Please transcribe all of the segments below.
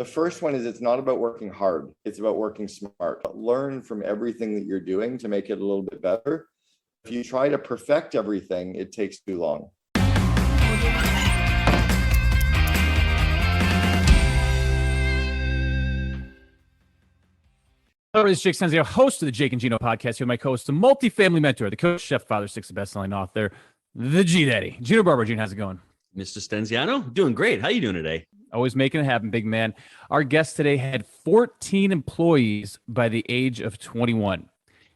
The first one is it's not about working hard. It's about working smart. Learn from everything that you're doing to make it a little bit better. If you try to perfect everything, it takes too long. Hello, this is Jake Stenzio, host of the Jake and Gino podcast. Here with my co-host, the multi-family mentor, the coach, chef, father, six, best-selling author, the G-Daddy, Gino Barber. Gino, how's it going? Mr. Stenziano, doing great. How you doing today? Always making it happen, big man. Our guest today had 14 employees by the age of 21.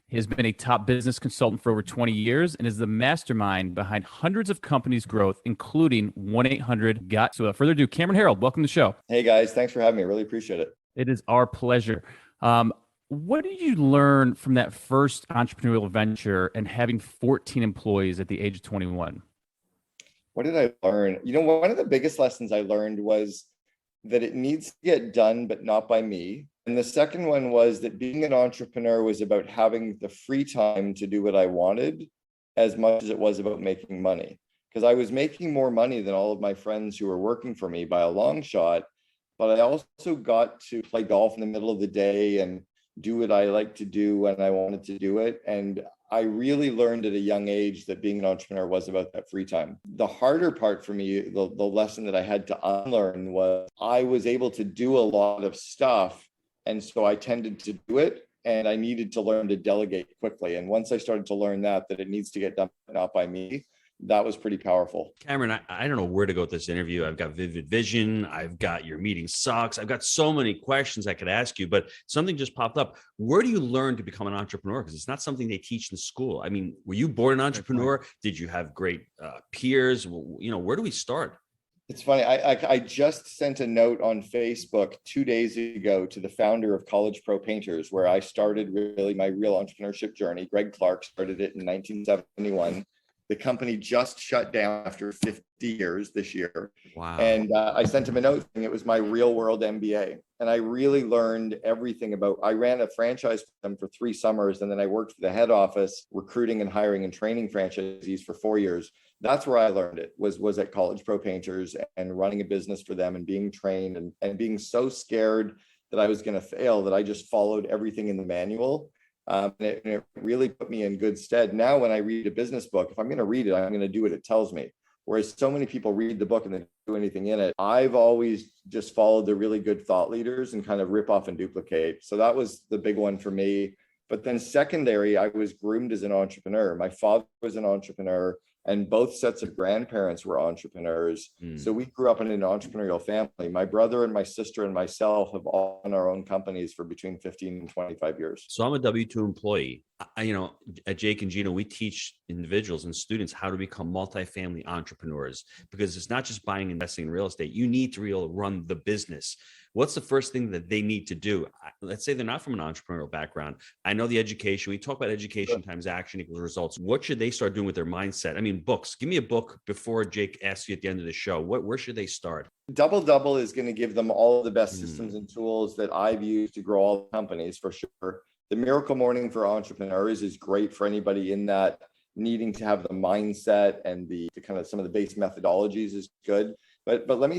He has been a top business consultant for over 20 years and is the mastermind behind hundreds of companies' growth, including 1-800-GOT. So without further ado, Cameron Herold, welcome to the show. Hey, guys. Thanks for having me. I really appreciate it. It is our pleasure. What did you learn from that first entrepreneurial venture and having 14 employees at the age of 21? What did I learn? One of the biggest lessons I learned was that it needs to get done, but not by me. And the second one was that being an entrepreneur was about having the free time to do what I wanted as much as it was about making money. Because I was making more money than all of my friends who were working for me by a long shot. But I also got to play golf in the middle of the day and do what I like to do when I wanted to do it. And I really learned at a young age that being an entrepreneur was about that free time. The harder part for me, the lesson that I had to unlearn was I was able to do a lot of stuff. And so I tended to do it and I needed to learn to delegate quickly. And once I started to learn that it needs to get done, not by me, that was pretty powerful. Cameron, I don't know where to go with this interview. I've got vivid vision. I've got your meeting sucks. I've got so many questions I could ask you, but something just popped up. Where do you learn to become an entrepreneur? Because it's not something they teach in school. I mean, were you born an entrepreneur? Did you have great peers? Where do we start? It's funny. I just sent a note on Facebook 2 days ago to the founder of College Pro Painters, where I started really my real entrepreneurship journey. Greg Clark started it in 1971. The company just shut down after 50 years this year. Wow. And I sent him a note saying it was my real world MBA. And I really learned everything I ran a franchise for them for 3 summers. And then I worked for the head office, recruiting and hiring and training franchisees for 4 years. That's where I learned it was at College Pro Painters and running a business for them and being trained and being so scared that I was going to fail that I just followed everything in the manual. And it really put me in good stead. Now, when I read a business book, if I'm going to read it, I'm going to do what it tells me. Whereas so many people read the book and they don't do anything in it. I've always just followed the really good thought leaders and kind of rip off and duplicate. So that was the big one for me. But then secondary, I was groomed as an entrepreneur. My father was an entrepreneur and both sets of grandparents were entrepreneurs. So we grew up in an entrepreneurial family. My brother and my sister and myself have all run our own companies for between 15 and 25 years. So I'm a W-2 employee. At Jake and Gino, we teach individuals and students how to become multifamily entrepreneurs, because it's not just buying and investing in real estate. You need to run the business. What's the first thing that they need to do? Let's say they're not from an entrepreneurial background. I know the education. We talk about education times action equals results. What should they start doing with their mindset? I mean, books. Give me a book before Jake asks you at the end of the show. Where should they start? Double is going to give them all of the best systems and tools that I've used to grow all the companies for sure. The Miracle Morning for Entrepreneurs is great for anybody in that needing to have the mindset, and the kind of some of the base methodologies is good. But let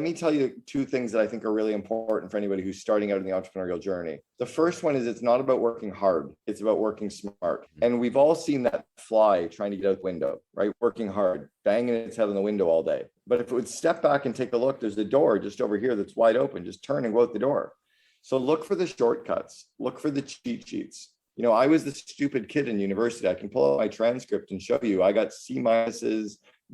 me tell you 2 things that I think are really important for anybody who's starting out in the entrepreneurial journey. The first one is it's not about working hard. It's about working smart. And we've all seen that fly trying to get out the window, right? Working hard, banging its head on the window all day. But if it would step back and take a look, there's a door just over here that's wide open. Just turn and go out the door. So look for the shortcuts. Look for the cheat sheets. I was the stupid kid in university. I can pull out my transcript and show you. I got C-,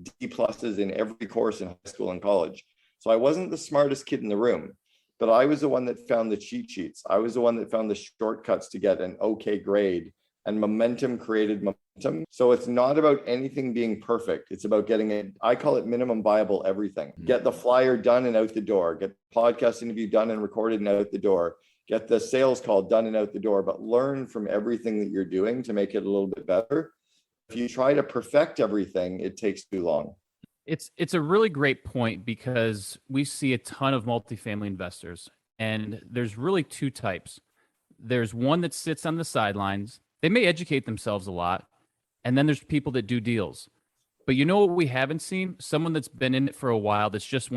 D+ in every course in high school and college. So I wasn't the smartest kid in the room, but I was the one that found the cheat sheets. I was the one that found the shortcuts to get an okay grade, and momentum created momentum. So it's not about anything being perfect. It's about getting it. I call it minimum viable everything. Get the flyer done and out the door. Get the podcast interview done and recorded and out the door. Get the sales call done and out the door, but learn from everything that you're doing to make it a little bit better. If you try to perfect everything, it takes too long. It's a really great point, because we see a ton of multifamily investors, and there's really 2 types. There's one that sits on the sidelines. They may educate themselves a lot, and then there's people that do deals. But you know what we haven't seen? Someone that's been in it for a while that's just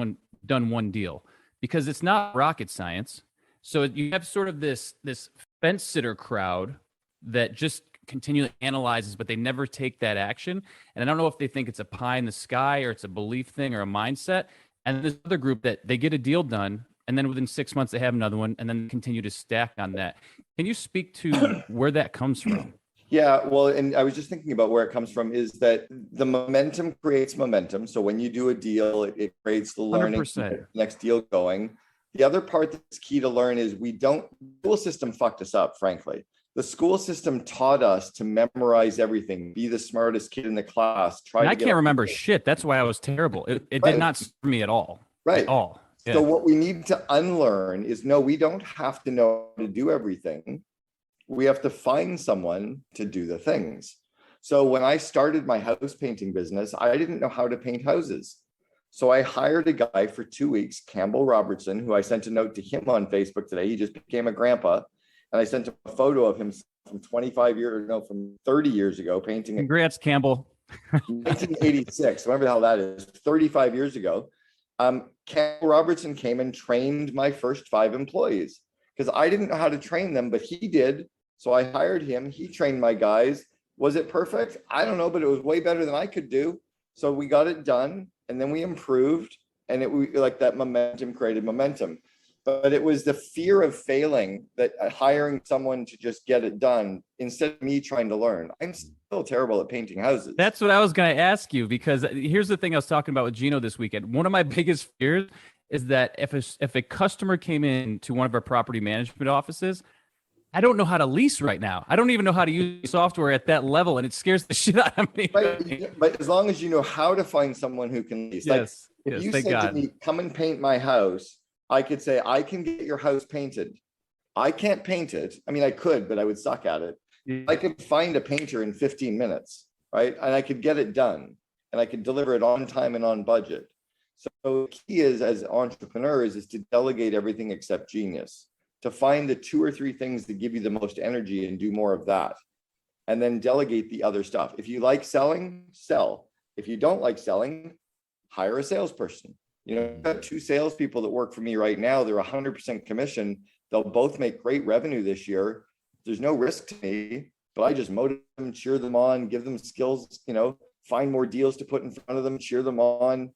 done one deal. because it's not rocket science. So you have sort of this fence sitter crowd that just continually analyzes, but they never take that action. And I don't know if they think it's a pie in the sky or it's a belief thing or a mindset. And this other group that they get a deal done, and then within 6 months they have another one, and then continue to stack on that. Can you speak to where that comes from? Yeah, well, and I was just thinking about where it comes from is that the momentum creates momentum. So when you do a deal, it creates the learning, 100%. next deal going. The other part that's key to learn is the school system fucked us up, frankly. The school system taught us to memorize everything, be the smartest kid in the class. I can't remember shit. That's why I was terrible. It did not serve me at all. Right. At all. Yeah. So what we need to unlearn is, no, we don't have to know how to do everything. We have to find someone to do the things. So when I started my house painting business, I didn't know how to paint houses. So I hired a guy for 2 weeks, Campbell Robertson, who I sent a note to him on Facebook today. He just became a grandpa. And I sent him a photo of him from 30 years ago painting. Congrats, Campbell. 1986. Remember how that is, 35 years ago. Campbell Robertson came and trained my first 5 employees because I didn't know how to train them, but he did. So I hired him. He trained my guys. Was it perfect? I don't know, but it was way better than I could do. So we got it done, and then we improved, and like that momentum created momentum. But it was the fear of failing that hiring someone to just get it done instead of me trying to learn. I'm still terrible at painting houses. That's what I was going to ask you, because here's the thing I was talking about with Gino this weekend. One of my biggest fears is that if a customer came in to one of our property management offices, I don't know how to lease right now. I don't even know how to use software at that level, and it scares the shit out of me. But as long as you know how to find someone who can lease. Yes. Like if you said to me, come and paint my house, I could say, I can get your house painted. I can't paint it. I mean, I could, but I would suck at it. Yeah. I could find a painter in 15 minutes, right? And I could get it done, and I could deliver it on time and on budget. So the key is, as entrepreneurs, is to delegate everything except genius, to find the 2 or 3 things that give you the most energy and do more of that. And then delegate the other stuff. If you like selling, sell. If you don't like selling, hire a salesperson. You know, I've got 2 salespeople that work for me right now. They're 100% commission. They'll both make great revenue this year. There's no risk to me, but I just motivate them, cheer them on, give them skills, find more deals to put in front of them, cheer them on.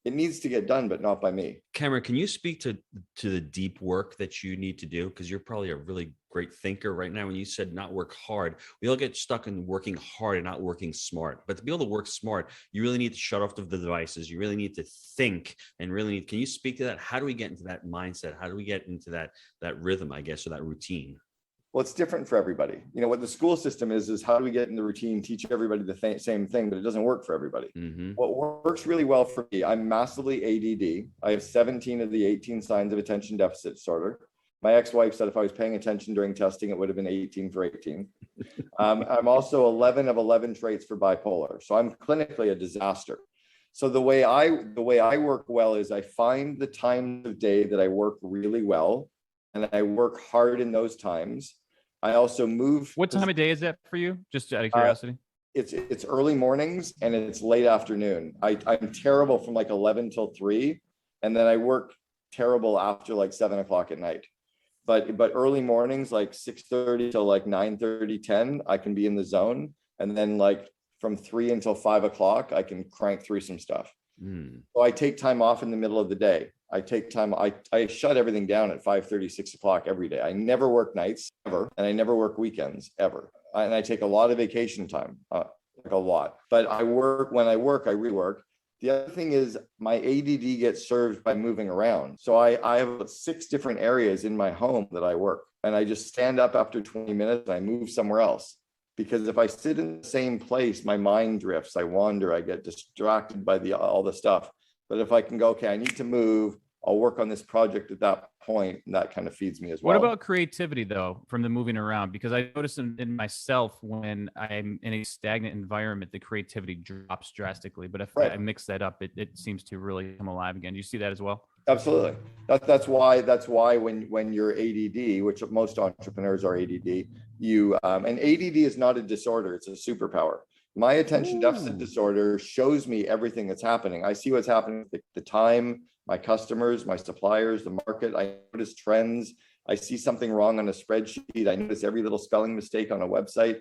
It needs to get done, but not by me. Cameron, can you speak to the deep work that you need to do? Because you're probably a really great thinker right now. When you said not work hard, we all get stuck in working hard and not working smart. But to be able to work smart, you really need to shut off the devices. You really need to think and can you speak to that? How do we get into that mindset? How do we get into that rhythm, I guess, or that routine? Well, it's different for everybody. What the school system is how do we get in the routine, teach everybody the same thing, but it doesn't work for everybody. Mm-hmm. What works really well for me, I'm massively ADD. I have 17 of the 18 signs of attention deficit disorder. My ex-wife said if I was paying attention during testing, it would have been 18 for 18. I'm also 11 of 11 traits for bipolar. So I'm clinically a disaster. So the way I work well is I find the times of day that I work really well, and I work hard in those times. I also move. What time of day is that for you? Just out of curiosity. It's early mornings and it's late afternoon. I'm terrible from like 11 till 3. And then I work terrible after like 7 o'clock at night. But early mornings, like 6:30 till like 9:30, 10, I can be in the zone. And then like from 3 until 5 o'clock, I can crank through some stuff. So I take time off in the middle of the day. I take time. I shut everything down at 5:30, 6 o'clock every day. I never work nights ever, and I never work weekends ever. And I take a lot of vacation time, like a lot. But when I work, I rework. The other thing is my ADD gets served by moving around. So I have about 6 different areas in my home that I work, and I just stand up after 20 minutes and I move somewhere else. Because if I sit in the same place, my mind drifts, I wander, I get distracted by all the stuff. But if I can go, okay, I need to move, I'll work on this project at that point, and that kind of feeds me as well. What about creativity, though, from the moving around? Because I notice in myself, when I'm in a stagnant environment, the creativity drops drastically. But if I mix that up, it seems to really come alive again. Do you see that as well? Absolutely. That's why when you're ADD, which most entrepreneurs are ADD, and ADD is not a disorder, it's a superpower. My attention deficit disorder shows me everything that's happening. I see what's happening at the time, my customers, my suppliers, the market. I notice trends. I see something wrong on a spreadsheet. I notice every little spelling mistake on a website.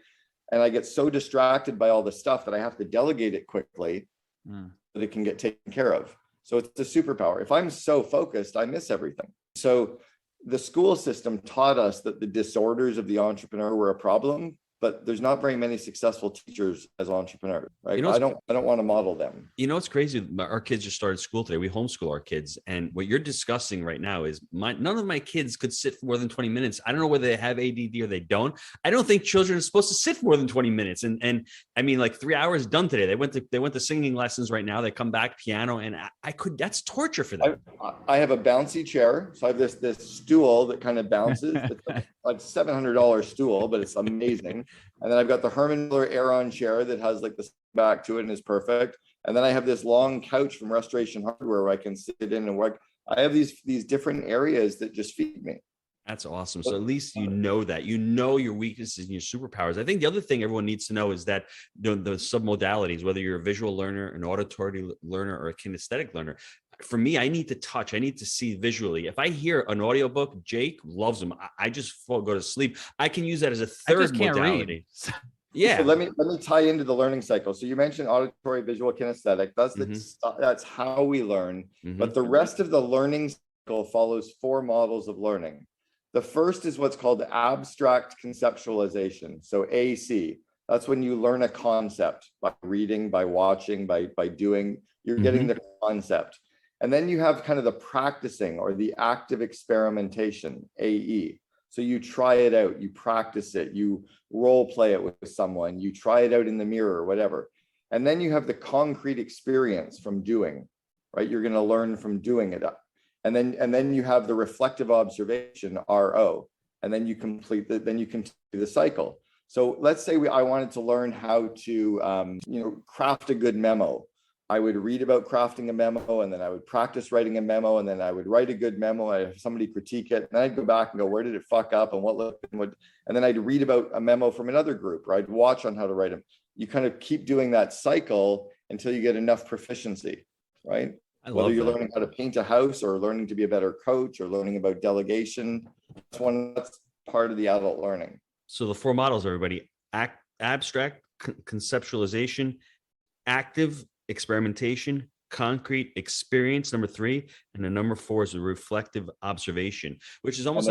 And I get so distracted by all the stuff that I have to delegate it quickly that it can get taken care of. So it's a superpower. If I'm so focused, I miss everything. So the school system taught us that the disorders of the entrepreneur were a problem, but there's not very many successful teachers as entrepreneurs, right? I don't want to model them. You know, it's crazy. Our kids just started school today. We homeschool our kids. And what you're discussing right now is none of my kids could sit for more than 20 minutes. I don't know whether they have ADD or they don't. I don't think children are supposed to sit for more than 20 minutes. And I mean, like 3 hours done today. They went to singing lessons right now. They come back piano, and that's torture for them. I have a bouncy chair. So I have this stool that kind of bounces. It's like $700 stool, but it's amazing. And then I've got the Herman Miller Aeron chair that has like the back to it and is perfect. And then I have this long couch from Restoration Hardware where I can sit in and work. I have these different areas that just feed me. That's awesome. So at least you know that, you know your weaknesses and your superpowers. I think the other thing everyone needs to know is that the submodalities, whether you're a visual learner, an auditory learner, or a kinesthetic learner, for me, I need to touch. I need to see visually. If I hear an audiobook, Jake loves them. I just go to sleep. I can use that as a third modality. Yeah. So let me tie into the learning cycle. So you mentioned auditory, visual, kinesthetic. That's how we learn. But the rest of the learning cycle follows 4 models of learning. The first is what's called abstract conceptualization. So AC. That's when you learn a concept by reading, by watching, by doing. You're getting the concept. And then you have kind of the practicing or the active experimentation, AE. So you try it out, you practice it, you role play it with someone, you try it out in the mirror, whatever. And then you have the concrete experience from doing, right? You're going to learn from doing it. And then you have the reflective observation, RO. And then you continue the cycle. So let's say I wanted to learn how to, craft a good memo. I would read about crafting a memo, and then I would practice writing a memo, and then I would write a good memo. I'd have somebody critique it, and then I'd go back and go, where did it fuck up, and and then I'd read about a memo from another group, or I'd watch on how to write them. You kind of keep doing that cycle until you get enough proficiency, right? Whether you're learning how to paint a house, or learning to be a better coach, or learning about delegation, that's part of the adult learning. So the 4 models, everybody: abstract conceptualization, active experimentation, concrete experience, number 3, and the number 4 is the reflective observation, which is almost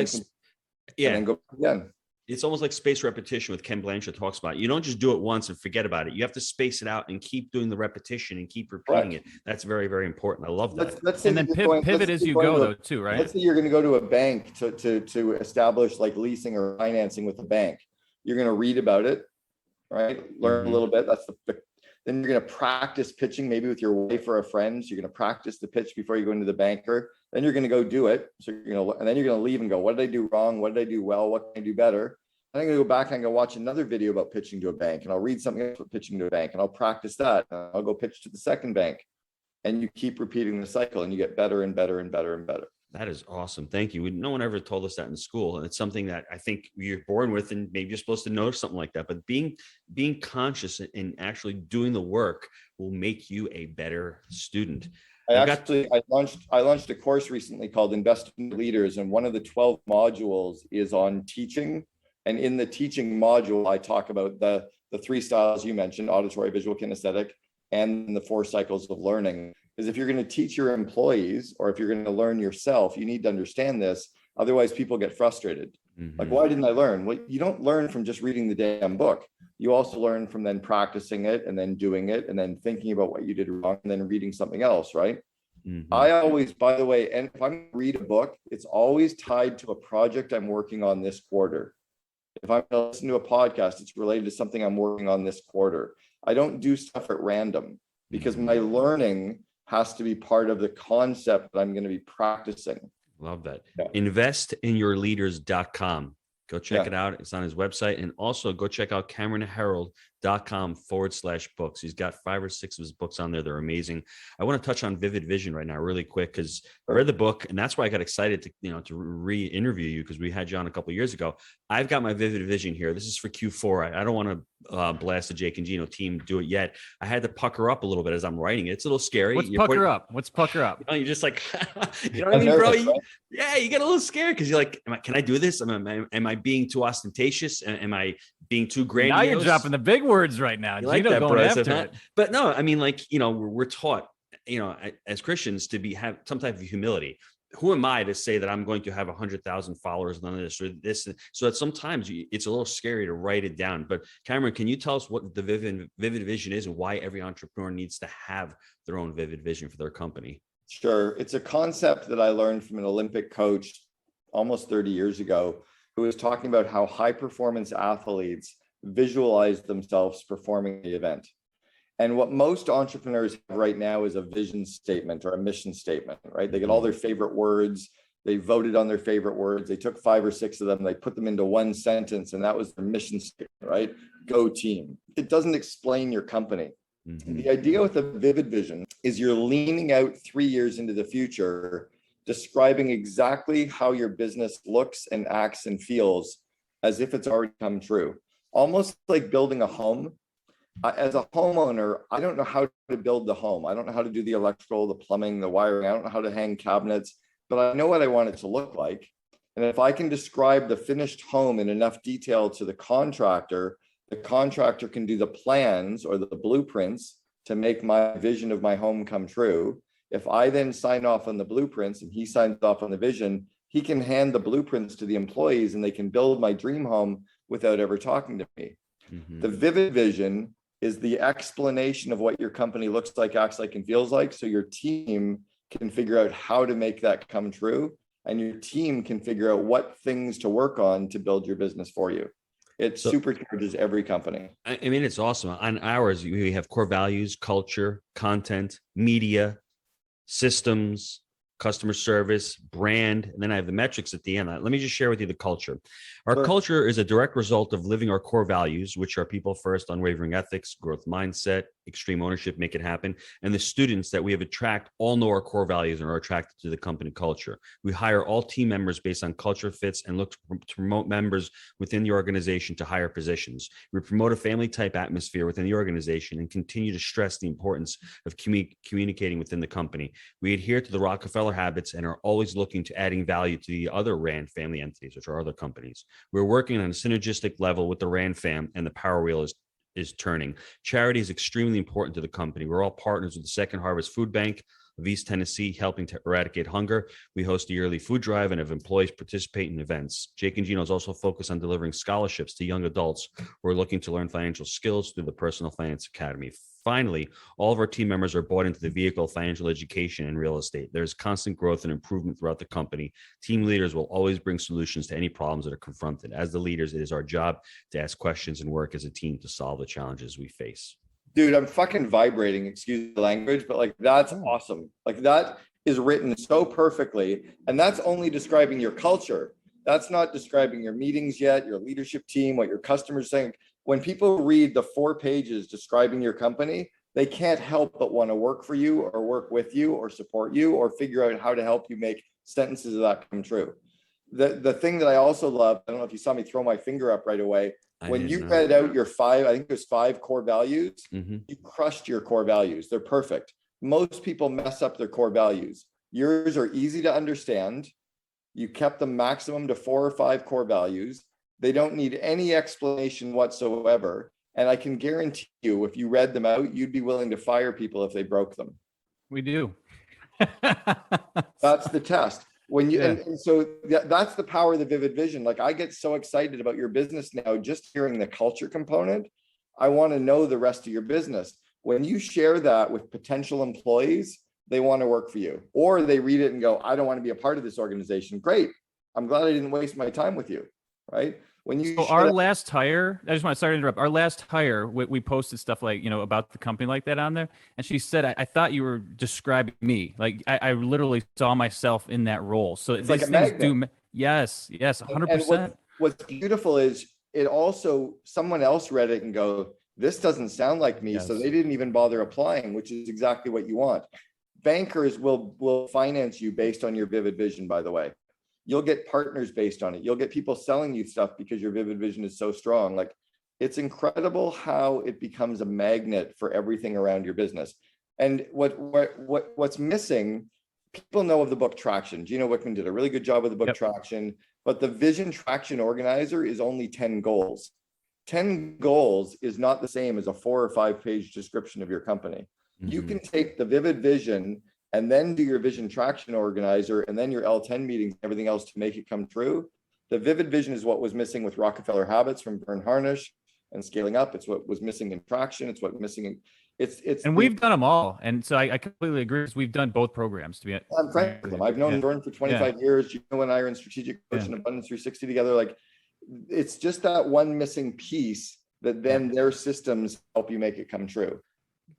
it's almost like space repetition with Ken Blanchard talks about. You don't just do it once and forget about it. You have to space it out and keep doing the repetition and keep repeating it. That's very, very important. I love that. And then pivot as you go, though, too, right? Let's say you're going to go to a bank to establish like leasing or financing with a bank. You're going to read about it, right? Learn a little bit. Then you're going to practice pitching, maybe with your wife or a friend. So you're going to practice the pitch before you go into the banker. Then you're going to go do it. And then you're going to leave and go, what did I do wrong? What did I do well? What can I do better? And I'm going to go back and go watch another video about pitching to a bank, and I'll read something else about pitching to a bank, and I'll practice that. And I'll go pitch to the second bank, and you keep repeating the cycle, and you get better and better and better and better. That is awesome. Thank you. No one ever told us that in school. And it's something that I think you're born with, and maybe you're supposed to know something like that. But being conscious and actually doing the work will make you a better student. I launched a course recently called Investment Leaders, and one of the 12 modules is on teaching. And in the teaching module, I talk about the 3 styles you mentioned: auditory, visual, kinesthetic, and the 4 cycles of learning. Because if you're going to teach your employees, or if you're going to learn yourself, you need to understand this. Otherwise, people get frustrated. Like, why didn't I learn? Well, you don't learn from just reading the damn book. You also learn from then practicing it, and then doing it, and then thinking about what you did wrong, and then reading something else, right? I always, by the way, and if I'm going to read a book, it's always tied to a project I'm working on this quarter. If I'm going to listen to a podcast, it's related to something I'm working on this quarter. I don't do stuff at random, because my learning has to be part of the concept that I'm going to be practicing. Love that. Yeah. Investinyourleaders.com. Go check it out. It's on his website. And also go check out CameronHerold.com. Cameronherold.com/books. He's got 5 or 6 of his books on there. They're amazing. I want to touch on Vivid Vision right now really quick because I read the book, and that's why I got excited to re-interview you, because we had you on a couple of years ago. I've got my Vivid Vision here. This is for Q4. I don't want to blast the Jake and Gino team do it yet. I had to pucker up a little bit as I'm writing it. It's a little scary. What's pucker up? You're just like, you know what I mean, bro? You get a little scared because you're like, can I do this? Am I being too ostentatious? Am I being too grandiose? Now you're dropping the big words right now. You like Gino that, going bro? after it. But no, I mean, we're taught, as Christians to have some type of humility. Who am I to say that I'm going to have 100,000 followers, none of this or this? So that sometimes it's a little scary to write it down. But Cameron, can you tell us what the Vivid Vision is and why every entrepreneur needs to have their own Vivid Vision for their company? Sure. It's a concept that I learned from an Olympic coach almost 30 years ago, who was talking about how high performance athletes visualize themselves performing the event. And what most entrepreneurs have right now is a vision statement or a mission statement, right? They get all their favorite words. They voted on their favorite words. They took 5 or 6 of them. They put them into one sentence, and that was their mission statement, right? Go team. It doesn't explain your company. Mm-hmm. The idea with a vivid vision is you're leaning out 3 years into the future, describing exactly how your business looks and acts and feels as if it's already come true. Almost like building a home. As a homeowner, I don't know how to build the home. I don't know how to do the electrical, the plumbing, the wiring. I don't know how to hang cabinets, but I know what I want it to look like. And if I can describe the finished home in enough detail to the contractor can do the plans or the blueprints to make my vision of my home come true. If I then sign off on the blueprints and he signs off on the vision, he can hand the blueprints to the employees and they can build my dream home without ever talking to me. Mm-hmm. The vivid vision is the explanation of what your company looks like, acts like, and feels like, so your team can figure out how to make that come true, and your team can figure out what things to work on to build your business for you. It supercharges every company. I mean, it's awesome. On ours, we have core values, culture, content, media, systems, customer service, brand, and then I have the metrics at the end. Let me just share with you the culture. Our culture is a direct result of living our core values, which are people first, unwavering ethics, growth mindset, extreme ownership, make it happen. And the students that we have attract all know our core values and are attracted to the company culture. We hire all team members based on culture fits and look to promote members within the organization to higher positions. We promote a family type atmosphere within the organization and continue to stress the importance of communicating within the company. We adhere to the Rockefeller habits and are always looking to adding value to the other Rand family entities, which are other companies. We're working on a synergistic level with the Rand fam, and the power wheel is turning. Charity is extremely important to the company. We're all partners with the Second Harvest Food Bank of East Tennessee, helping to eradicate hunger. We host a yearly food drive and have employees participate in events. Jake and Gino is also focused on delivering scholarships to young adults who are looking to learn financial skills through the Personal Finance Academy. Finally, all of our team members are bought into the vehicle of financial education and real estate. There's constant growth and improvement throughout the company. Team leaders will always bring solutions to any problems that are confronted. As the leaders, it is our job to ask questions and work as a team to solve the challenges we face. Dude, I'm fucking vibrating, excuse the language, but like, that's awesome. Like, that is written so perfectly. And that's only describing your culture. That's not describing your meetings yet, your leadership team, what your customers think. When people read the 4 pages describing your company, they can't help but want to work for you or work with you or support you or figure out how to help you make sentences of that come true. The thing that I also love, I don't know if you saw me throw my finger up right away, when you read out your 5, I think it was 5 core values, you crushed your core values. They're perfect. Most people mess up their core values. Yours are easy to understand. You kept the maximum to 4 or 5 core values. They don't need any explanation whatsoever. And I can guarantee you, if you read them out, you'd be willing to fire people if they broke them. We do. That's the test. When you and so that's the power of the vivid vision. Like, I get so excited about your business now, just hearing the culture component. I want to know the rest of your business. When you share that with potential employees, they want to work for you, or they read it and go, I don't want to be a part of this organization. Great. I'm glad I didn't waste my time with you. Right. When you last hire, I just want to interrupt. Our last hire, we posted stuff like, about the company like that on there. And she said, I thought you were describing me. Like, I literally saw myself in that role. So it's like a magnet. Yes, 100%. What's beautiful is it also, someone else read it and go, this doesn't sound like me. Yes. So they didn't even bother applying, which is exactly what you want. Bankers will finance you based on your vivid vision, by the way. You'll get partners based on it. You'll get people selling you stuff because your vivid vision is so strong. Like, it's incredible how it becomes a magnet for everything around your business. And what's missing, people know of the book Traction. Gino Wickman did a really good job with the book Traction, but the Vision Traction Organizer is only 10 goals. 10 goals is not the same as a 4 or 5 page description of your company. Mm-hmm. You can take the vivid vision and then do your Vision Traction Organizer and then your L10 meetings, everything else to make it come true. The vivid vision is what was missing with Rockefeller Habits from Vern Harnish and Scaling Up. It's what was missing in Traction. It's what missing in and we've done them all. And so I completely agree, because we've done both programs, to be honest. I'm friends with them. I've known Vern for 25 years. Gino and I are in strategic coach and Abundance 360 together. Like, it's just that one missing piece that then their systems help you make it come true.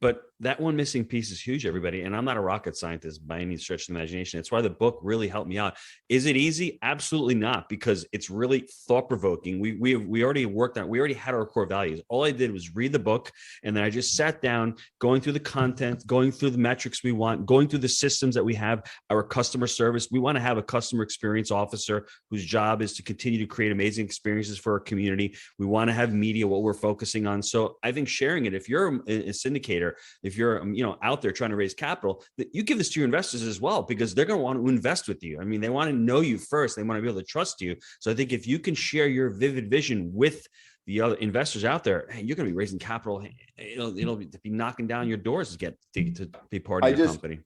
But that one missing piece is huge, everybody. And I'm not a rocket scientist by any stretch of the imagination. It's why the book really helped me out. Is it easy? Absolutely not, because it's really thought provoking. We already worked on, we already had our core values. All I did was read the book, and then I just sat down, going through the content, going through the metrics we want, going through the systems that we have, our customer service. We want to have a customer experience officer whose job is to continue to create amazing experiences for our community. We want to have media, what we're focusing on. So I think sharing it, if you're a syndicator, if you're out there trying to raise capital, that you give this to your investors as well, because they're going to want to invest with you. I mean, they want to know you first. They want to be able to trust you. So I think if you can share your vivid vision with the other investors out there, hey, you're going to be raising capital. It'll be knocking down your doors to get to be part of your company.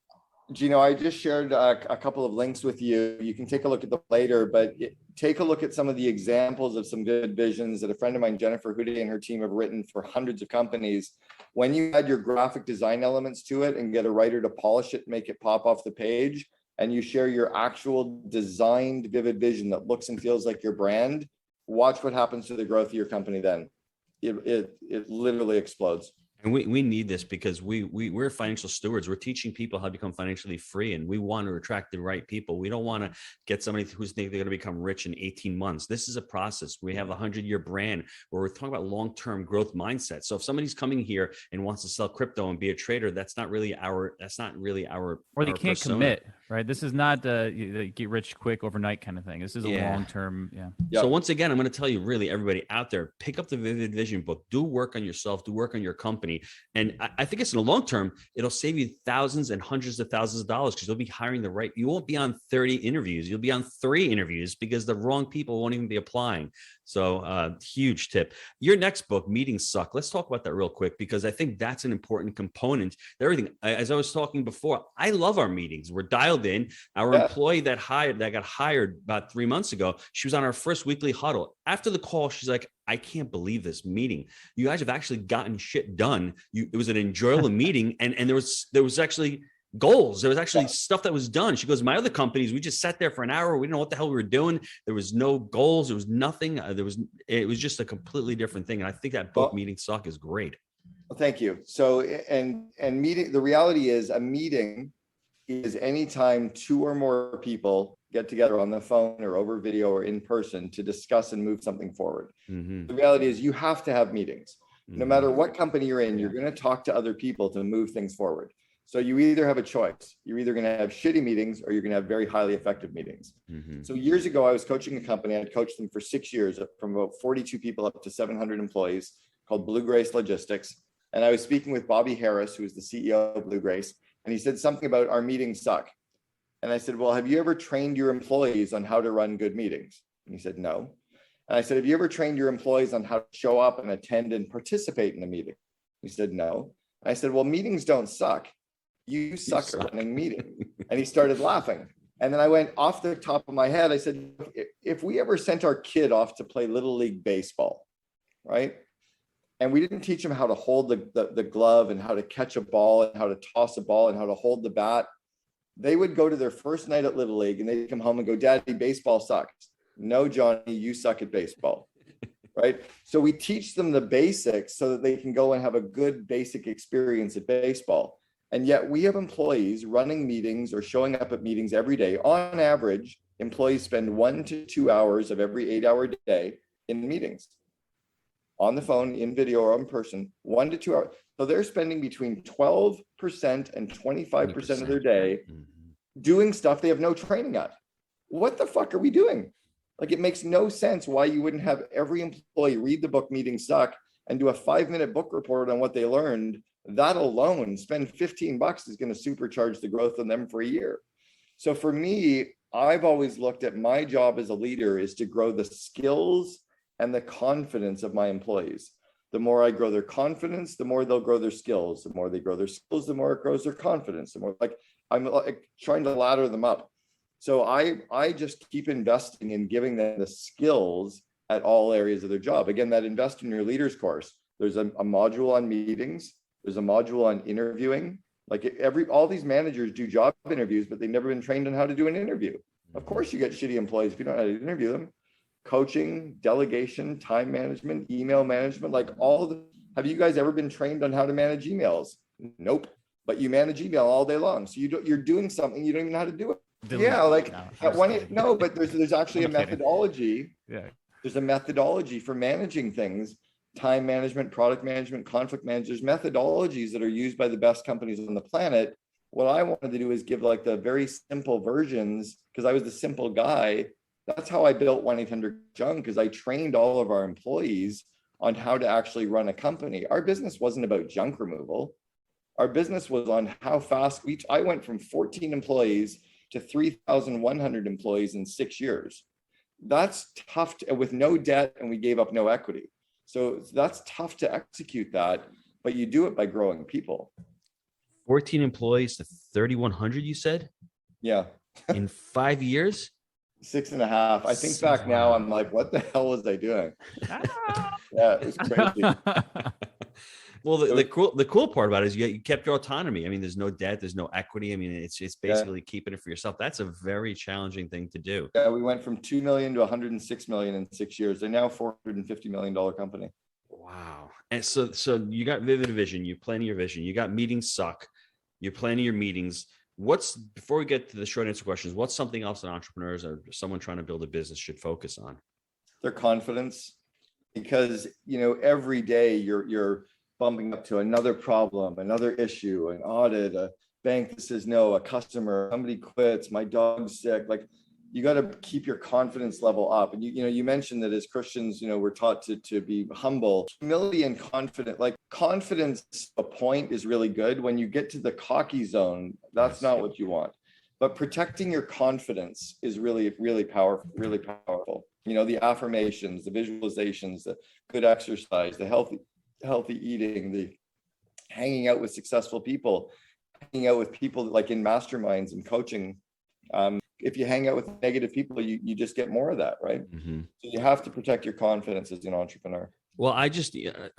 Gino, I just shared a couple of links with you. You can take a look at them later, but take a look at some of the examples of some good visions that a friend of mine, Jennifer Hude, and her team have written for hundreds of companies. When you add your graphic design elements to it and get a writer to polish it, make it pop off the page, and you share your actual designed vivid vision that looks and feels like your brand, watch what happens to the growth of your company then. It literally explodes. And we need this, because we're financial stewards. We're teaching people how to become financially free, and we want to attract the right people. We don't want to get somebody who's thinking they're going to become rich in 18 months. This is a process. We have a 100-year brand where we're talking about long-term growth mindset. So if somebody's coming here and wants to sell crypto and be a trader, that's not really our or they can't persona. Commit, right? This is not the get rich quick overnight kind of thing. This is a long-term. So once again, I'm going to tell you, really, everybody out there, pick up the Vivid Vision book. Do work on yourself. Do work on your company. And I think it's in the long term, it'll save you thousands and hundreds of thousands of dollars, because you'll be hiring you won't be on 30 interviews. You'll be on 3 interviews, because the wrong people won't even be applying. So huge tip. Your next book, Meetings Suck. Let's talk about that real quick, because I think that's an important component. Everything, as I was talking before, I love our meetings. We're dialed in. Our employee that got hired about 3 months ago, she was on our first weekly huddle. After the call, she's like, I can't believe this meeting. You guys have actually gotten shit done. It was an enjoyable meeting, and there was actually goals. There was actually stuff that was done. She goes, my other companies, we just sat there for an hour. We didn't know what the hell we were doing. There was no goals. There was nothing. It was just a completely different thing. And I think that book, Meetings Suck, is great. Well, thank you. So, and meeting, the reality is a meeting is anytime 2 or more people get together on the phone or over video or in person to discuss and move something forward. Mm-hmm. The reality is you have to have meetings. No matter what company you're in, you're going to talk to other people to move things forward. So you either have a choice. You're either going to have shitty meetings or you're going to have very highly effective meetings. Mm-hmm. So years ago, I was coaching a company. I'd coached them for 6 years, from about 42 people up to 700 employees, called Blue Grace Logistics. And I was speaking with Bobby Harris, who is the CEO of Blue Grace. And he said something about our meetings suck. And I said, well, have you ever trained your employees on how to run good meetings? And he said, no. And I said, have you ever trained your employees on how to show up and attend and participate in a meeting? He said, no. I said, well, meetings don't suck. You suck at running meetings. And he started laughing. And then I went off the top of my head. I said, if we ever sent our kid off to play Little League baseball, right? And we didn't teach him how to hold the glove and how to catch a ball and how to toss a ball and how to hold the bat, they would go to their first night at Little League and they'd come home and go, Daddy, baseball sucks. No, Johnny, you suck at baseball, right? So we teach them the basics so that they can go and have a good basic experience at baseball. And yet we have employees running meetings or showing up at meetings every day. On average, employees spend 1 to 2 hours of every 8-hour day in meetings. on the phone, in video, or in person, 1 to 2 hours. So they're spending between 12% and 25% of their day doing stuff they have no training at. What the fuck are we doing? Like, it makes no sense why you wouldn't have every employee read the book Meetings Suck and do a 5-minute book report on what they learned. That alone, spend $15 is going to supercharge the growth of them for a year. So for me, I've always looked at my job as a leader is to grow the skills and the confidence of my employees. The more I grow their confidence, the more they'll grow their skills. The more they grow their skills, the more it grows their confidence. The more, like, I'm like trying to ladder them up. So I just keep investing in giving them the skills at all areas of their job. Again, that Invest in Your Leaders course, there's a module on meetings. There's a module on interviewing. Like, all these managers do job interviews, but they've never been trained on how to do an interview. Of course you get shitty employees if you don't know how to interview them. Coaching, delegation, time management, email management, like have you guys ever been trained on how to manage emails? Nope. But you manage email all day long. So you're doing something, you don't even know how to do it. Yeah, like but there's actually a methodology. Yeah. There's a methodology for managing things, time management, product management, conflict managers, methodologies that are used by the best companies on the planet. What I wanted to do is give like the very simple versions, because I was the simple guy. That's how I built 1-800-JUNK, because I trained all of our employees on how to actually run a company. Our business wasn't about junk removal. Our business was on how fast I went from 14 employees to 3,100 employees in 6 years. That's tough with no debt, and we gave up no equity. So that's tough to execute that, but you do it by growing people. 14 employees to 3,100, you said? Yeah. In 5 years? 6.5. I think back now, I'm like, what the hell was I doing? Yeah, it was crazy. Well, the cool part about it is you kept your autonomy. I mean, there's no debt, there's no equity. I mean, it's basically keeping it for yourself. That's a very challenging thing to do. Yeah, we went from 2 million to 106 million in 6 years. They're now $450 million company. Wow. And so you got vivid vision, you plan your vision, you got Meetings Suck, you're planning your meetings. Before we get to the short answer questions, what's something else that entrepreneurs or someone trying to build a business should focus on? Their confidence, because every day you're bumping up to another problem, another issue, an audit, a bank that says no, a customer, somebody quits, my dog's sick. Like, you got to keep your confidence level up. And you mentioned that as Christians, we're taught to be humble. Humility and confidence, a point is really good. When you get to the cocky zone, that's not what you want. But protecting your confidence is really, really powerful, really powerful. The affirmations, the visualizations, the good exercise, the healthy eating, the hanging out with successful people, hanging out with people like in masterminds and coaching. If you hang out with negative people, you just get more of that, right? Mm-hmm. So you have to protect your confidence as an entrepreneur. Well, I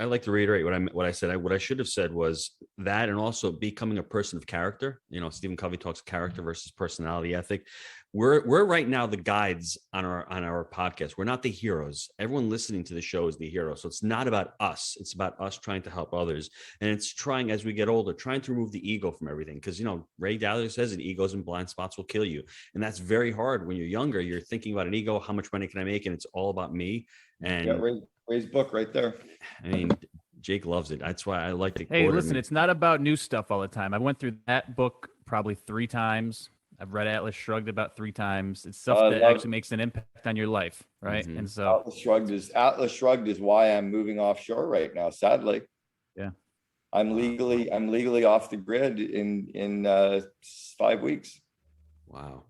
like to reiterate what I said. What I should have said was that, and also becoming a person of character. Stephen Covey talks character versus personality ethic. We're right now the guides on our podcast. We're not the heroes. Everyone listening to the show is the hero. So it's not about us. It's about us trying to help others. And it's trying, as we get older, trying to remove the ego from everything. Because, Ray Dalio says that egos and blind spots will kill you. And that's very hard. When you're younger, you're thinking about an ego. How much money can I make? And it's all about me. And Ray's book right there. I mean, Jake loves it. That's why I like to quote. Hey, listen, it's not about new stuff all the time. I went through that book probably 3 times. I've read Atlas Shrugged about 3 times. It's stuff that actually makes an impact on your life, right? Mm-hmm. And so Atlas Shrugged is why I'm moving offshore right now. Sadly, yeah, I'm legally off the grid in 5 weeks. Wow.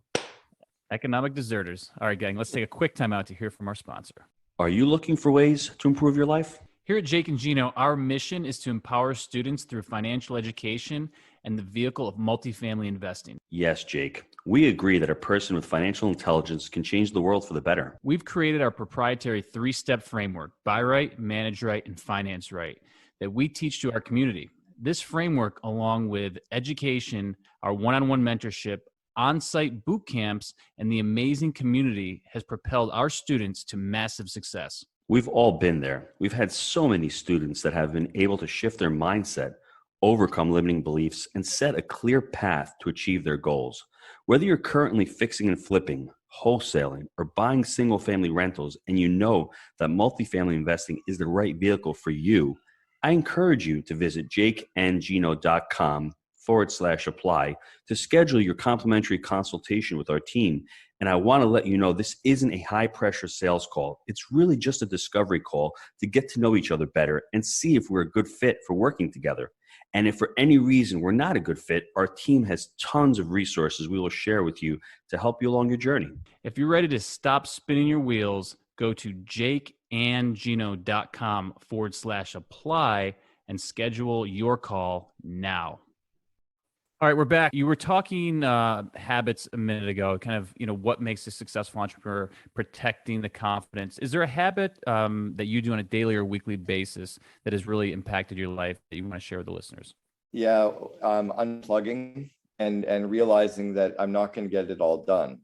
Economic deserters. All right, gang, let's take a quick time out to hear from our sponsor. Are you looking for ways to improve your life? Here at Jake and Gino, our mission is to empower students through financial education and the vehicle of multifamily investing. Yes, Jake. We agree that a person with financial intelligence can change the world for the better. We've created our proprietary 3-step framework, buy right, manage right, and finance right, that we teach to our community. This framework, along with education, our one-on-one mentorship, on-site boot camps, and the amazing community has propelled our students to massive success. We've all been there. We've had so many students that have been able to shift their mindset, overcome limiting beliefs, and set a clear path to achieve their goals. Whether you're currently fixing and flipping, wholesaling, or buying single-family rentals, and you know that multifamily investing is the right vehicle for you, I encourage you to visit jakeandgino.com/apply to schedule your complimentary consultation with our team. And I want to let you know this isn't a high-pressure sales call. It's really just a discovery call to get to know each other better and see if we're a good fit for working together. And if for any reason we're not a good fit, our team has tons of resources we will share with you to help you along your journey. If you're ready to stop spinning your wheels, go to jakeandgino.com/apply and schedule your call now. All right, we're back. You were talking habits a minute ago, kind of, what makes a successful entrepreneur, protecting the confidence. Is there a habit that you do on a daily or weekly basis that has really impacted your life that you want to share with the listeners? Yeah, unplugging and realizing that I'm not going to get it all done.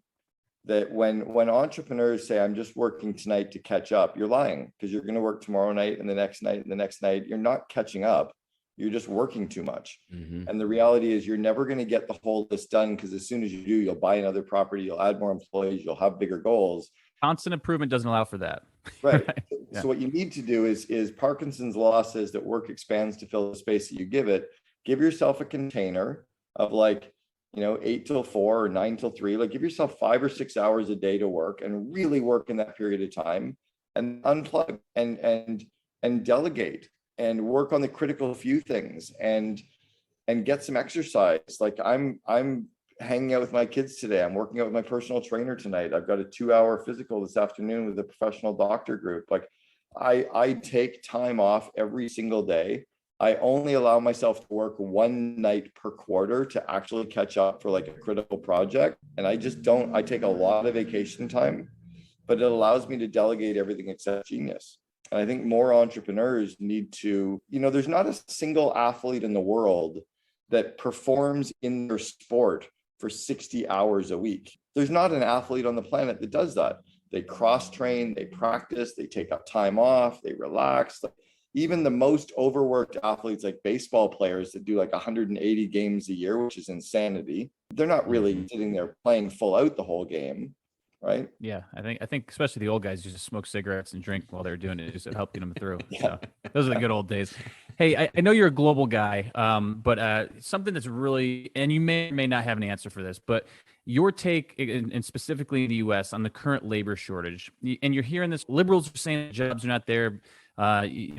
That when entrepreneurs say, I'm just working tonight to catch up, you're lying, because you're going to work tomorrow night and the next night and the next night. You're not catching up. You're just working too much. Mm-hmm. And the reality is you're never going to get the whole list done, because as soon as you do, you'll buy another property, you'll add more employees, you'll have bigger goals. Constant improvement doesn't allow for that. Right. Right. Yeah. So what you need to do is Parkinson's law says that work expands to fill the space that you give it. Give yourself a container of 8 till 4 or 9 till 3. Give yourself 5 or 6 hours a day to work and really work in that period of time, and unplug and delegate and work on the critical few things and get some exercise. I'm hanging out with my kids today. I'm working out with my personal trainer tonight. I've got a 2-hour physical this afternoon with a professional doctor group. I take time off every single day. I only allow myself to work one night per quarter to actually catch up for a critical project. And I take a lot of vacation time, but it allows me to delegate everything except genius. And I think more entrepreneurs need to, there's not a single athlete in the world that performs in their sport for 60 hours a week. There's not an athlete on the planet that does that. They cross-train, they practice, they take up time off, they relax. Even the most overworked athletes, like baseball players that do 180 games a year, which is insanity, they're not really sitting there playing full out the whole game. Right. Yeah, I think especially the old guys used to smoke cigarettes and drink while they were doing it, just to help get them through. Yeah. So those are the good old days. Hey, I know you're a global guy, but something that's really, and you may or may not have an answer for this, but your take, and specifically in the U.S., on the current labor shortage, and you're hearing this, liberals are saying jobs are not there,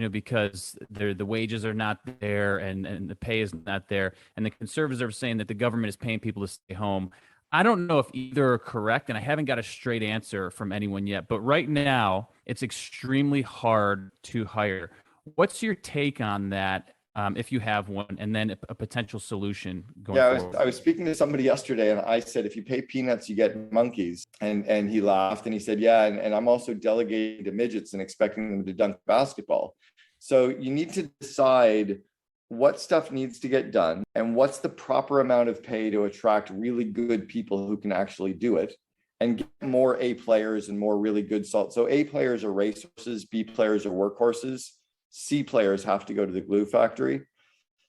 because the wages are not there and the pay is not there, and the conservatives are saying that the government is paying people to stay home. I don't know if either are correct, and I haven't got a straight answer from anyone yet, but right now it's extremely hard to hire. What's your take on that, if you have one, and then a potential solution going forward? I was speaking to somebody yesterday, and I said, if you pay peanuts, you get monkeys. And he laughed, and he said, yeah, and I'm also delegating to midgets and expecting them to dunk basketball. So you need to decide what stuff needs to get done and what's the proper amount of pay to attract really good people who can actually do it, and get more A players and more really good salt. So A players are racehorses, B players are workhorses, C players have to go to the glue factory.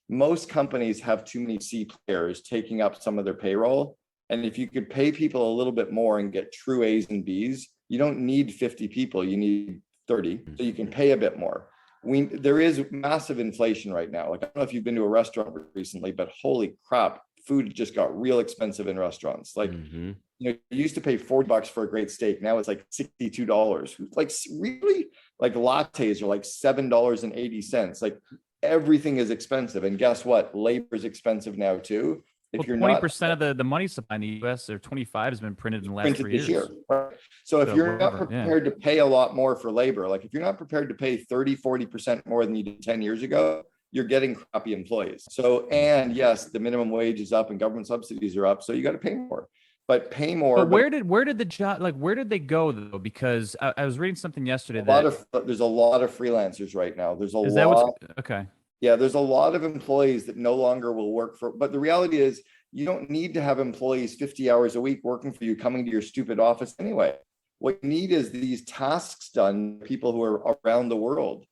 Most companies have too many C players taking up some of their payroll. And if you could pay people a little bit more and get true A's and B's, you don't need 50 people, you need 30. So you can pay a bit more. There is massive inflation right now. I don't know if you've been to a restaurant recently, but holy crap, food just got real expensive in restaurants. You used to pay $40 for a great steak. Now it's $62. Really? Lattes are $7.80. Everything is expensive. And guess what? Labor is expensive now too. If you're 20% of the money supply in the U.S. or 25 has been printed in the last 3 years. Year, right? So if you're not prepared to pay a lot more for labor, if you're not prepared to pay 30-40% more than you did 10 years ago, you're getting crappy employees. So, and yes, the minimum wage is up and government subsidies are up. So you got to pay more. But pay more. But where did the job, where did they go though? Because I was reading something yesterday there's a lot of freelancers right now. Okay. Yeah, there's a lot of employees that no longer will work for, but the reality is you don't need to have employees 50 hours a week working for you, coming to your stupid office anyway. What you need is these tasks done, people who are around the world.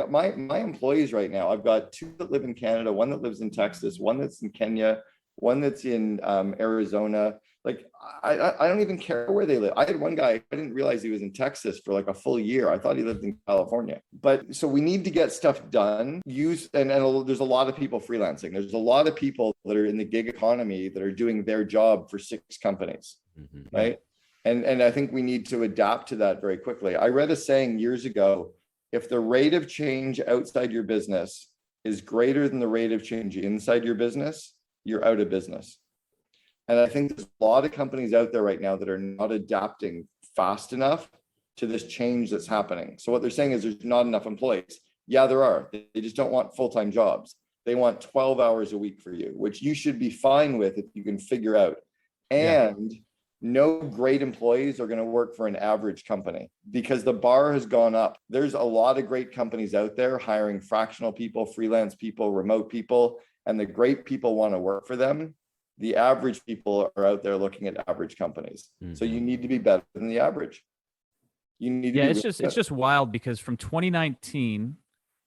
My employees right now, I've got 2 that live in Canada, 1 that lives in Texas, 1 that's in Kenya, 1 that's in Arizona. Like, I don't even care where they live. I had one guy, I didn't realize he was in Texas for like a full year. I thought he lived in California. But so we need to get stuff done. And there's a lot of people freelancing. There's a lot of people that are in the gig economy that are doing their job for 6 companies, right? And I think we need to adapt to that very quickly. I read a saying years ago, if the rate of change outside your business is greater than the rate of change inside your business, you're out of business. And I think there's a lot of companies out there right now that are not adapting fast enough to this change that's happening. So what they're saying is there's not enough employees. Yeah, there are. They just don't want full-time jobs. They want 12 hours a week for you, which you should be fine with if you can figure out. And no great employees are going to work for an average company because the bar has gone up. There's a lot of great companies out there hiring fractional people, freelance people, remote people, and the great people want to work for them. The average people are out there looking at average companies. So you need to be better than the average. You need to it's just wild because from 2019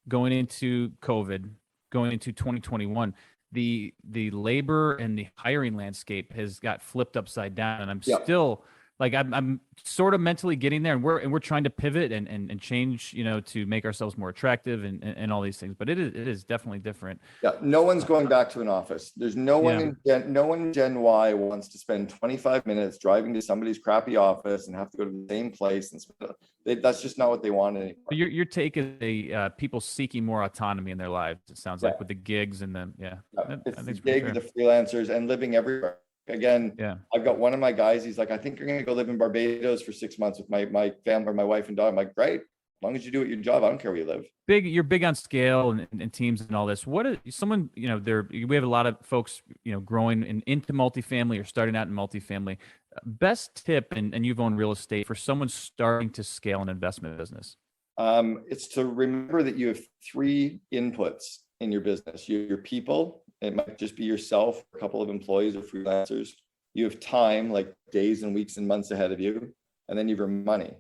going into COVID, going into 2021, the labor and the hiring landscape has got flipped upside down. And I'm still like, I'm sort of mentally getting there, and we're trying to pivot and change, to make ourselves more attractive and all these things. But it is definitely different. Yeah, no one's going back to an office. There's no one in Gen Y wants to spend 25 minutes driving to somebody's crappy office and have to go to the same place and that's just not what they want anymore. Your take is people seeking more autonomy in their lives. It sounds like with the gigs and it's the gig, the freelancers, and living everywhere. Again, I've got one of my guys. He's like, I think you're going to go live in Barbados for 6 months with my family, my wife and daughter. I'm like, great. As long as you do your job, I don't care where you live. You're big on scale and teams and all this. What is someone, we have a lot of folks, growing into multifamily or starting out in multifamily. Best tip, and you've owned real estate, for someone starting to scale an investment business? It's to remember that you have 3 inputs in your business. Your people. It might just be yourself, a couple of employees or freelancers. You have time, like days and weeks and months ahead of you. And then you have your money.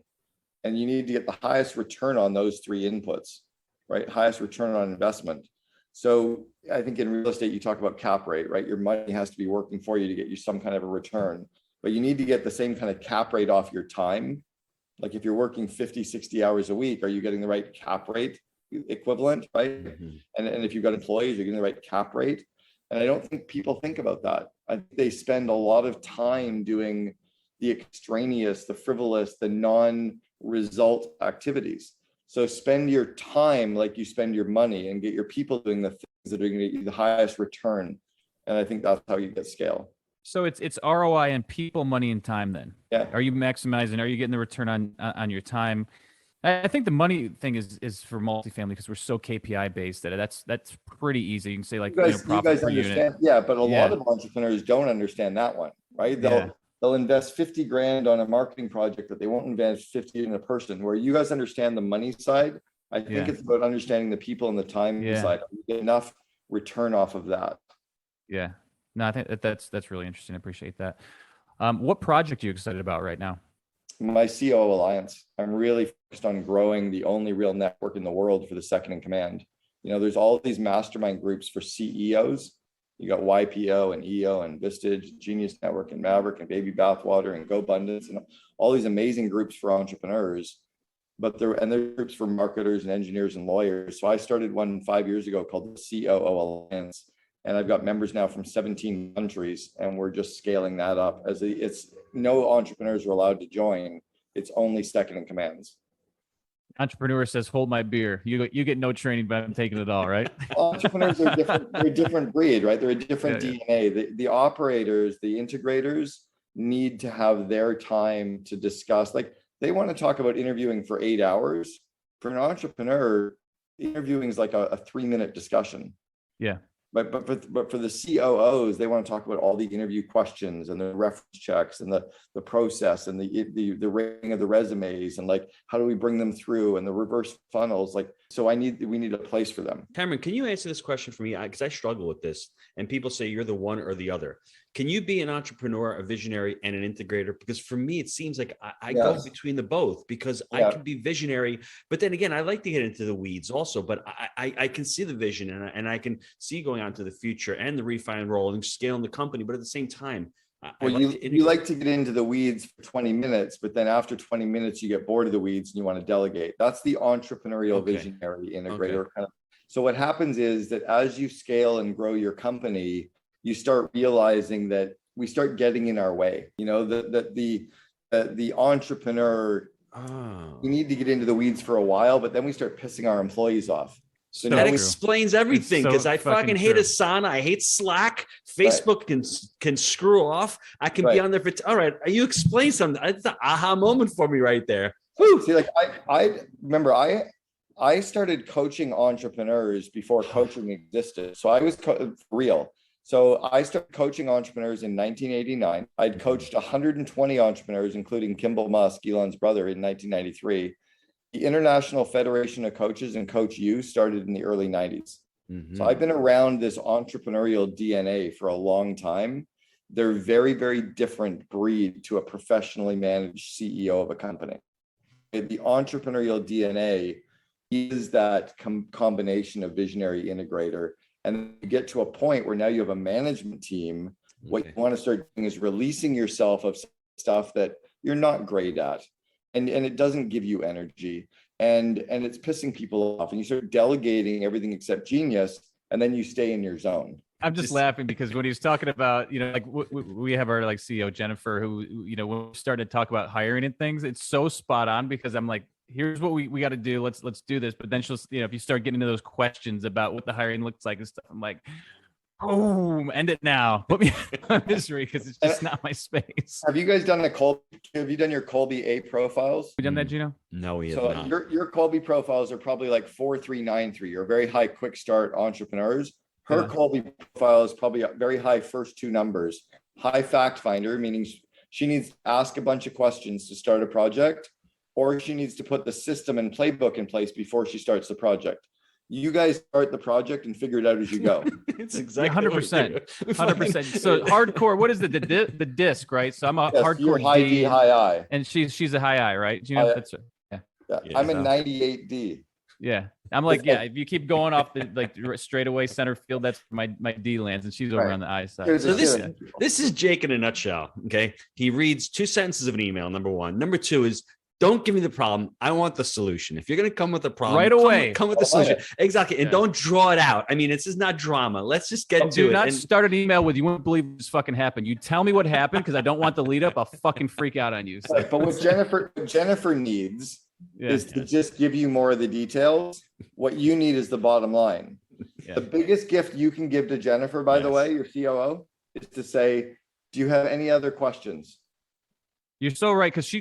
And you need to get the highest return on those 3 inputs, right? Highest return on investment. So I think in real estate, you talk about cap rate, right? Your money has to be working for you to get you some kind of a return. But you need to get the same kind of cap rate off your time. Like if you're working 50, 60 hours a week, are you getting the right cap rate equivalent, right? And if you've got employees, you're getting the right cap rate. And I don't think people think about that. I think they spend a lot of time doing the extraneous, the frivolous, the non-result activities. So spend your time like you spend your money and get your people doing the things that are going to get you the highest return. And I think that's how you get scale. So it's ROI and people, money, and time then. Yeah. Are you maximizing? Are you getting the return on your time? I think the money thing is for multifamily because we're so KPI based that that's pretty easy. You can say like you guys per understand, unit. but a lot of entrepreneurs don't understand that one, right? They'll invest 50 grand on a marketing project, but they won't invest 50 in a person. Where you guys understand the money side, I think it's about understanding the people and the time side. You get enough return off of that. Yeah, no, I think that's really interesting. I appreciate that. What project are you excited about right now? My COO Alliance. I'm really focused on growing the only real network in the world for the second in command. There's all of these mastermind groups for CEOs. You got YPO and EO and Vistage, Genius Network and Maverick and Baby Bathwater and GoBundance and all these amazing groups for entrepreneurs. But they're groups for marketers and engineers and lawyers. So I started one 5 years ago called the COO Alliance. And I've got members now from 17 countries, and we're just scaling that up. It's no entrepreneurs are allowed to join. It's only second in commands. Entrepreneur says, "Hold my beer." You get no training, but I'm taking it all, right? Entrepreneurs are different. They're a different breed, right? They're a different DNA. The operators, the integrators need to have their time to discuss. Like they want to talk about interviewing for 8 hours. For an entrepreneur, interviewing is like a 3-minute discussion. Yeah. But for the COOs, they want to talk about all the interview questions and the reference checks and the process and the rating of the resumes and like how do we bring them through and the reverse funnels. Like so, we need a place for them. Cameron, can you answer this question for me? Because I struggle with this, and people say you're the one or the other. Can you be an entrepreneur, a visionary, and an integrator? Because for me, it seems like I go between the both because I can be visionary, but then again, I like to get into the weeds also, but I can see the vision and I can see going on to the future and the refi and roll and scaling the company. But at the same time, Well, you like to get into the weeds for 20 minutes, but then after 20 minutes, you get bored of the weeds and you want to delegate. That's the entrepreneurial visionary integrator kind of. So what happens is that as you scale and grow your company, you start realizing that we start getting in our way. You know, the entrepreneur, we need to get into the weeds for a while, but then we start pissing our employees off. So that explains everything, because I fucking hate Asana. I hate Slack. Facebook can screw off. I can be on there for all right. You explain something. It's an aha moment for me right there. Woo. See, like I remember I started coaching entrepreneurs before coaching existed. So I was real. So I started coaching entrepreneurs in 1989. I'd coached 120 entrepreneurs, including Kimball Musk, Elon's brother, in 1993. The International Federation of Coaches and Coach U started in the early 90s. So I've been around this entrepreneurial DNA for a long time. They're very, very different breed to a professionally managed CEO of a company. The entrepreneurial DNA is that combination of visionary integrator. And you get to a point where now you have a management team. What you want to start doing is releasing yourself of stuff that you're not great at. And it doesn't give you energy, and it's pissing people off, and you start delegating everything except genius, and then you stay in your zone. I'm just laughing because when he was talking about, like we have our CEO Jennifer, who, when we started to talk about hiring and things, it's so spot on, because I'm like, here's what we got to do. Let's do this. But then she'll, if you start getting into those questions about what the hiring looks like and stuff, I'm like, oh, end it now. Put me in misery, because it's just not my space. Have you guys done have you done your Colby A profiles? Have you done that, Gino? No, we have not. Your Colby profiles are probably like 4-3-9-3. You're very high quick start entrepreneurs. Her Colby profile is probably a very high first two numbers. High fact finder, meaning she needs to ask a bunch of questions to start a project, or she needs to put the system and playbook in place before she starts the project. You guys start the project and figure it out as you go. It's exactly 100%. 100%. So hardcore, what is the disc, right? So I'm a hardcore high D, high I. And she's a high I, right? Do you know that's I'm a 98 D. Yeah. I'm like, if you keep going off the straight away center field, that's my D lands, and she's over on the I side. So this is Jake in a nutshell. Okay. He reads 2 sentences of an email, number one. Number two is, don't give me the problem. I want the solution. If you're going to come with a problem, right away, come with the solution. Exactly. And don't draw it out. I mean, this is not drama. Let's just get to it. Do not start an email with, you won't believe this fucking happened. You tell me what happened, because I don't want the lead up. I'll fucking freak out on you. So. Right, but what Jennifer needs is to just give you more of the details. What you need is the bottom line. Yeah. The biggest gift you can give to Jennifer, by the way, your COO, is to say, do you have any other questions? You're so right, because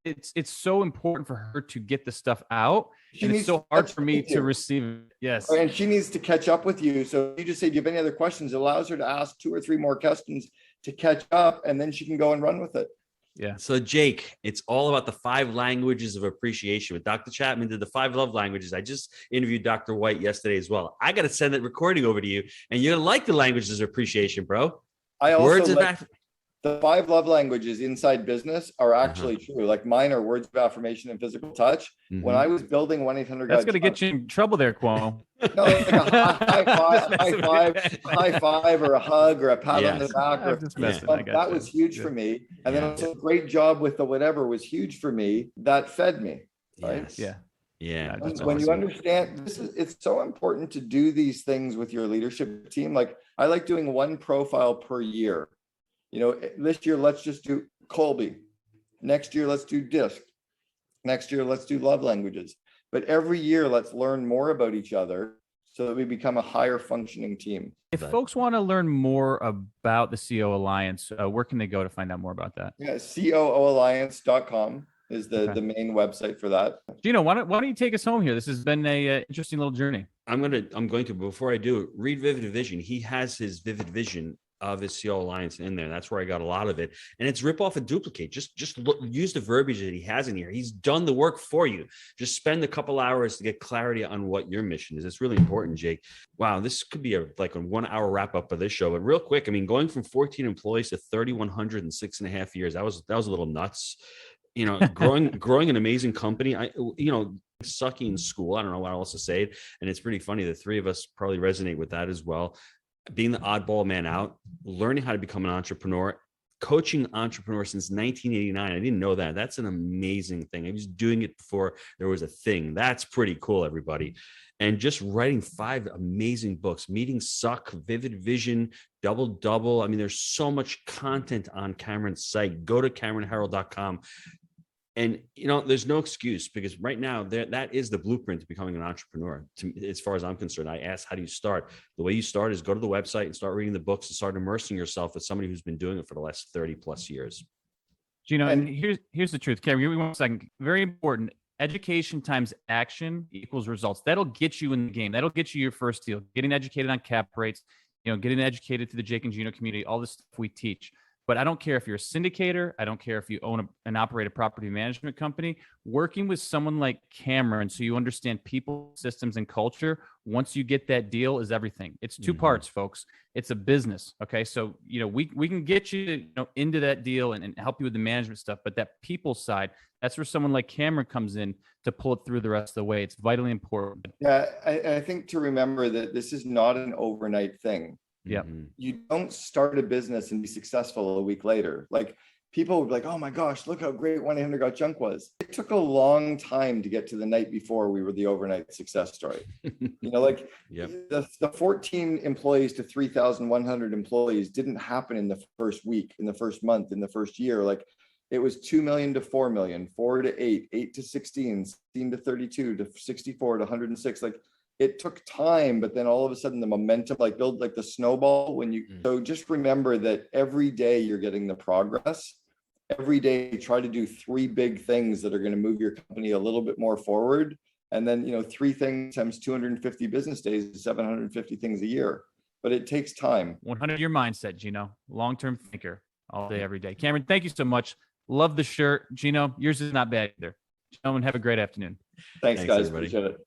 it's so important for her to get the stuff out. And it's so hard for me to receive it. Yes. And she needs to catch up with you. So you just say, do you have any other questions? It allows her to ask 2 or 3 more questions to catch up, and then she can go and run with it. Yeah. So Jake, it's all about the 5 languages of appreciation. With Dr. Chapman did the 5 love languages. I just interviewed Dr. White yesterday as well. I got to send that recording over to you, and you're going to like the languages of appreciation, bro. I also the 5 love languages inside business are actually true. Like mine are words of affirmation and physical touch. When I was building 1-800, that's going to get you in trouble there, Cuomo. No, like a high five, or a hug, or a pat on the back. That was huge for me. And then also, great job with the whatever was huge for me. That fed me. Right? Yeah. When you understand it's so important to do these things with your leadership team. Like I like doing 1 profile per year. This year, let's just do Colby. Next year, let's do DISC. Next year, let's do love languages. But every year, let's learn more about each other so that we become a higher functioning team. If folks want to learn more about the CO Alliance, where can they go to find out more about that? Yeah, COOalliance.com is the main website for that. Gino, why don't you take us home here? This has been a interesting little journey. I'm going to, before I do, read Vivid Vision. He has his Vivid Vision of his CO Alliance in there. That's where I got a lot of it. And it's rip off and duplicate. Just look, use the verbiage that he has in here. He's done the work for you. Just spend a couple hours to get clarity on what your mission is. It's really important, Jake. Wow, this could be a 1 hour wrap up of this show. But real quick, I mean, going from 14 employees to 3,100 in 6.5 years, that was a little nuts. Growing an amazing company. Sucky in school. I don't know what else to say. And it's pretty funny. The 3 of us probably resonate with that as well. Being the oddball man out, learning how to become an entrepreneur, coaching entrepreneurs since 1989. I didn't know that. That's an amazing thing. I was doing it before there was a thing. That's pretty cool, everybody. And just writing 5 amazing books, Meetings Suck, Vivid Vision, Double Double. I mean, there's so much content on Cameron's site. Go to CameronHerold.com. And, there's no excuse, because right now that is the blueprint to becoming an entrepreneur. As far as I'm concerned, I asked, how do you start? The way you start is go to the website and start reading the books and start immersing yourself with somebody who's been doing it for the last 30 plus years. Gino, and here's the truth. Cameron, give me 1 second. Very important. Education times action equals results. That'll get you in the game. That'll get you your first deal. Getting educated on cap rates, getting educated to the Jake and Gino community, all this stuff we teach. But I don't care if you're a syndicator. I don't care if you own and operate a property management company. Working with someone like Cameron, so you understand people, systems, and culture, once you get that deal, is everything. It's 2 parts, folks. It's a business. Okay. So, we can get you into that deal and help you with the management stuff. But that people side, that's where someone like Cameron comes in to pull it through the rest of the way. It's vitally important. Yeah. I think to remember that this is not an overnight thing. Yeah. You don't start a business and be successful a week later. Like, people would be like, oh my gosh, look how great 1-800-GOT-JUNK was. It took a long time to get to the night before we were the overnight success story. The 14 employees to 3,100 employees didn't happen in the first week, in the first month, in the first year. Like, it was 2 million to 4 million, 4 to 8, 8 to 16, 16 to 32 to 64 to 106. Like, it took time, but then all of a sudden the momentum, build like the snowball so just remember that every day you're getting the progress. Every day try to do 3 big things that are going to move your company a little bit more forward. And then, 3 things times 250 business days is 750 things a year, but it takes time. 100-year mindset, Gino, long-term thinker all day, every day. Cameron, thank you so much. Love the shirt. Gino, yours is not bad either. Gentlemen, have a great afternoon. Thanks guys. Everybody. Appreciate it.